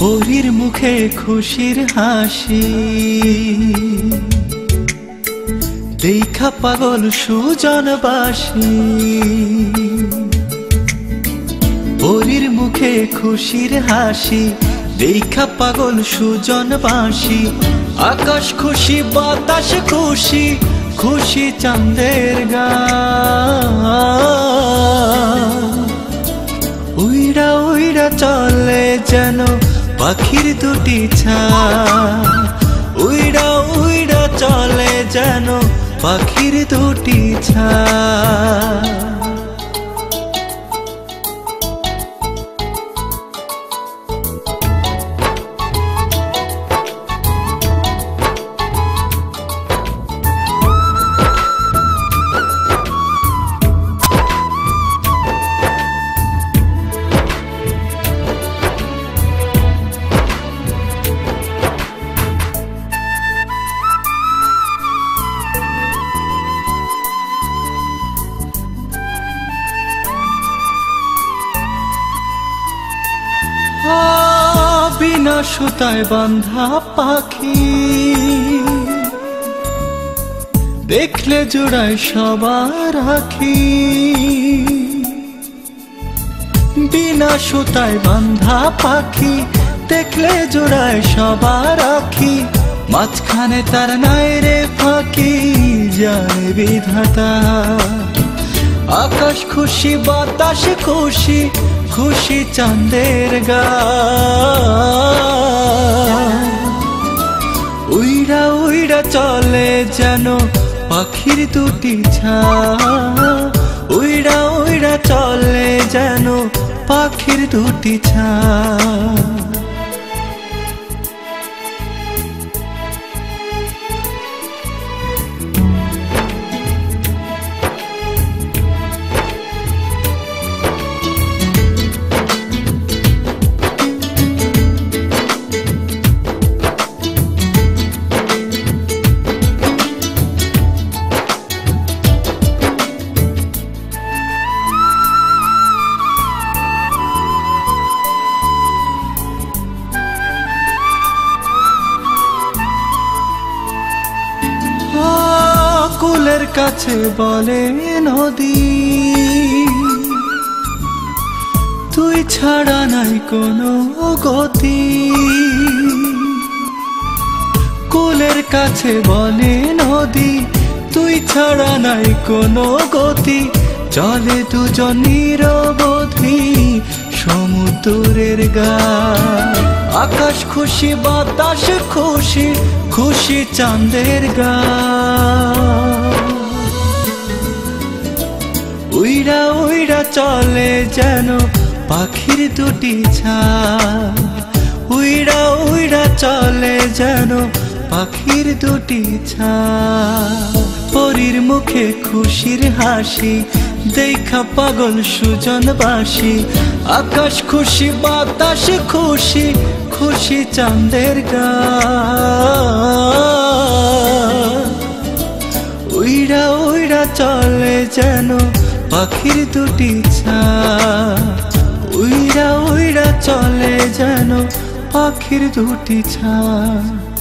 পরীর মুখে খুশির হাসি দেখা পাগল সুজনবাসী। পরীর মুখে খুশির হাসি দেখা পাগল সুজনবাসী। আকাশ খুশি বাতাস খুশি খুশি চাঁদের গান। উইড়া উইড়া চলে যেন পাখির দুটি ছায়া। উইড়া উইড়া চলে যেন পাখির দুটি ছায়া। বিনা সুতায় বাঁধা পাখি দেখলে জোড়ায় সবার আখি। বিনা সুতায় বাঁধা পাখি দেখলে জোড়ায় সবার আখি। মাঝখানে তার নাই রে ফাঁকি জানে বিধাতা। আকাশ খুশি বাতাস খুশি খুশি চাঁদের গান। উইড়া উইড়া চলে যেন পাখির দুটি ছায়া। উইড়া উইড়া চলে যেন পাখির দুটি ছায়া। কুলের কাছে বলে নদী তুই ছাড়া নাই কোনো গতি। কুলের কাছে বলে নদী তুই ছাড়া নাই কোনো গতি। চলে দুজন নিরবধি সমুদ্রের গান। আকাশ খুশি বাতাস খুশি খুশি চাঁদের গান। উইড়া উইড়া চলে যেন পাখির দুটি ছায়া। উইড়া উইড়া চলে যেন পাখির দুটি ছায়া। পরীর মুখে খুশির হাসি দেখা পাগল সুজনবাসী। আকাশ খুশি বাতাস খুশি খুশি চাঁদের গান। উইড়া উইড়া চলে যেন পাখির দুটি ছায়া। উইড়া উইড়া চলে যেন পাখির দুটি ছায়া।